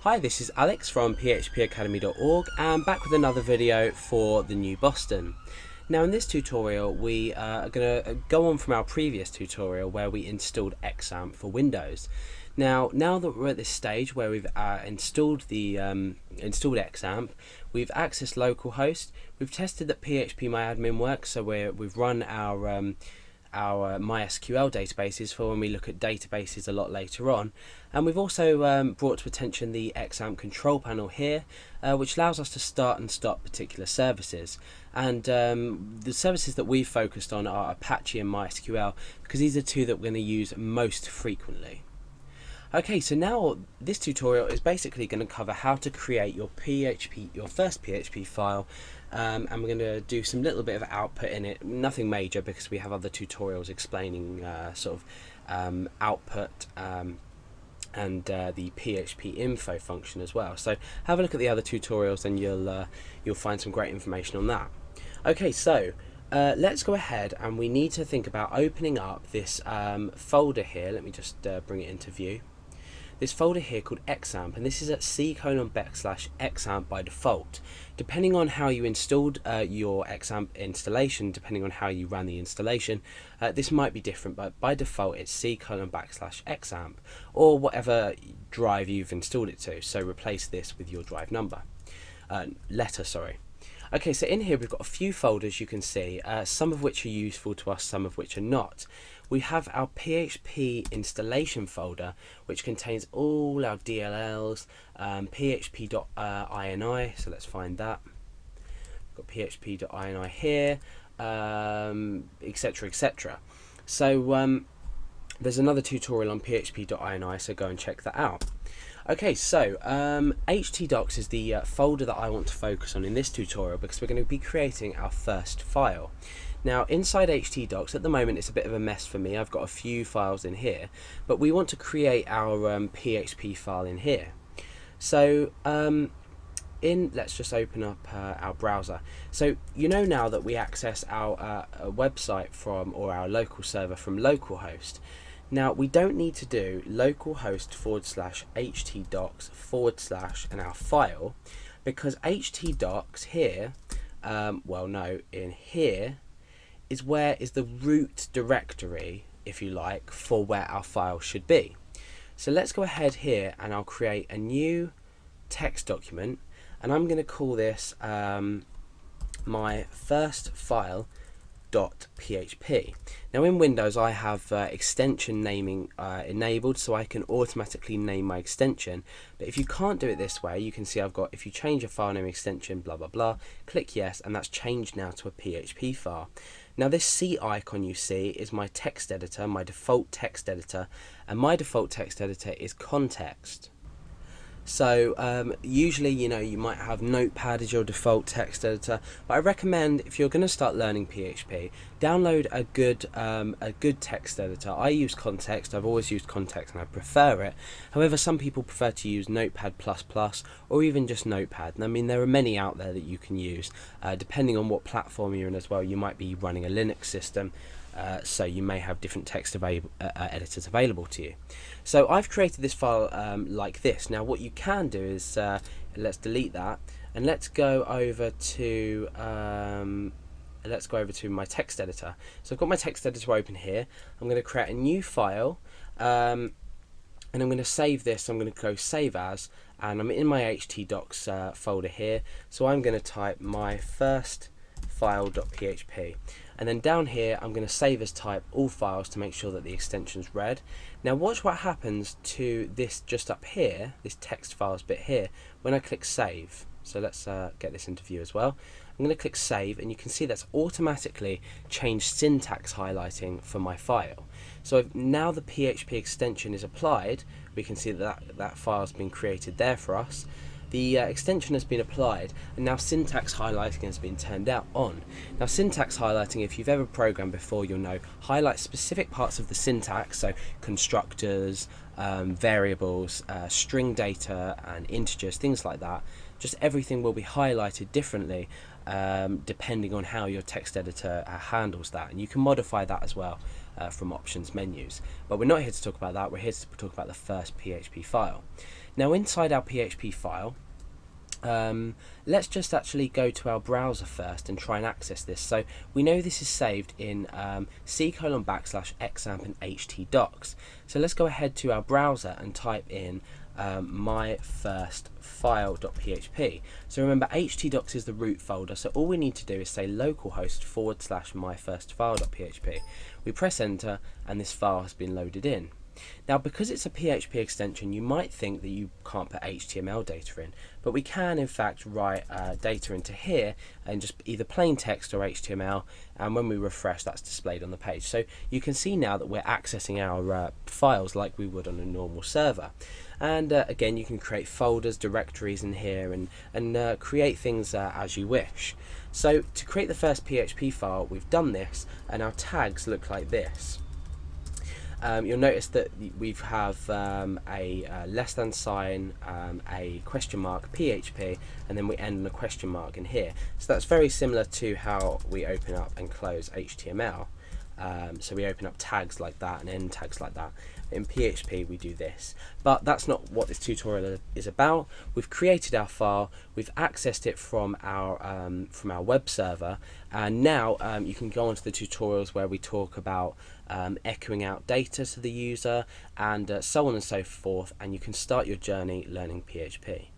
Hi, this is Alex from phpacademy.org and back with another video for the new Boston. Now in this tutorial we are going to go on from our previous tutorial where we installed XAMPP for Windows. Now that we're at this stage where we've installed installed XAMPP, we've accessed localhost, we've tested that phpMyAdmin works, so we've run our MySQL databases for when we look at databases a lot later on, and we've also brought to attention the XAMPP control panel here, which allows us to start and stop particular services. And the services that we've focused on are Apache and MySQL because these are two that we're going to use most frequently. Okay, so now this tutorial is basically going to cover how to create your first PHP file, and we're going to do some little bit of output in it, nothing major because we have other tutorials explaining output and the PHP info function as well. So have a look at the other tutorials and you'll find some great information on that. Okay, so let's go ahead and we need to think about opening up this folder here. Let me just bring it into view. This folder here called XAMPP, and this is at c:\XAMPP by default. Depending on how you installed your XAMPP installation, depending on how you ran the installation, this might be different, but by default it's c:\XAMPP or whatever drive you've installed it to. So replace this with your drive number, letter, sorry. Okay, so in here we've got a few folders you can see, some of which are useful to us, some of which are not. We have our PHP installation folder, which contains all our DLLs, php.ini, so let's find that. We've got php.ini here, etc, etc. So there's another tutorial on php.ini, so go and check that out. Okay, so htdocs is the folder that I want to focus on in this tutorial because we're going to be creating our first file. Now inside htdocs at the moment it's a bit of a mess for me. I've got a few files in here, but we want to create our PHP file in here. So let's just open up our browser. So you know now that we access our website from, or our local server from localhost. Now we don't need to do localhost /htdocs/ and our file, because htdocs here, in here is where is the root directory, if you like, for where our file should be. So let's go ahead here and I'll create a new text document, and I'm going to call this my first file.php. Now in Windows I have extension naming enabled, so I can automatically name my extension, but if you can't do it this way, you can see I've got, if you change a file name extension, blah blah blah, click yes, and that's changed now to a PHP file. Now this C icon you see is my text editor, my default text editor, and my default text editor is context. So usually, you might have Notepad as your default text editor, but I recommend, if you're going to start learning PHP, download a good text editor. I use Context. I've always used Context and I prefer it. However, some people prefer to use Notepad++ or even just Notepad. And I mean, there are many out there that you can use, depending on what platform you're in as well. You might be running a Linux system, so you may have different text editors available to you. So I've created this file like this. Now what you can do is, let's delete that and let's go over to my text editor. So I've got my text editor open here. I'm going to create a new file, and I'm going to save this. I'm going to go save as, and I'm in my htdocs folder here. So I'm going to type my first file.php, and then down here I'm going to save as type all files to make sure that the extension's read. Now watch what happens to this just up here, this text files bit here, when I click save. So let's get this into view as well. I'm going to click save, and you can see that's automatically changed syntax highlighting for my file. So if now the PHP extension is applied, we can see that file's been created there for us. The extension has been applied, and now syntax highlighting has been turned on. Now syntax highlighting, if you've ever programmed before, you'll know, highlights specific parts of the syntax, so constructors, variables, string data and integers, things like that. Just everything will be highlighted differently depending on how your text editor handles that, and you can modify that as well from options menus. But we're not here to talk about that, we're here to talk about the first PHP file. Now inside our PHP file, let's just actually go to our browser first and try and access this. So we know this is saved in c:\\examp and htdocs. So let's go ahead to our browser and type in myfirstfile.php. So remember, htdocs is the root folder, so all we need to do is say localhost / myfirstfile.php. We press enter and this file has been loaded in. Now, because it's a PHP extension, you might think that you can't put HTML data in, but we can in fact write data into here and just either plain text or HTML, and when we refresh, that's displayed on the page. So you can see now that we're accessing our files like we would on a normal server. And again, you can create folders, directories in here, and create things as you wish. So to create the first PHP file, we've done this, and our tags look like this. You'll notice that we have a less than sign, a question mark, PHP, and then we end on a question mark in here. So that's very similar to how we open up and close HTML. So we open up tags like that and end tags like that. In PHP we do this, but that's not what this tutorial is about. We've created our file, we've accessed it from our web server, and now you can go on to the tutorials where we talk about echoing out data to the user and so on and so forth, and you can start your journey learning PHP.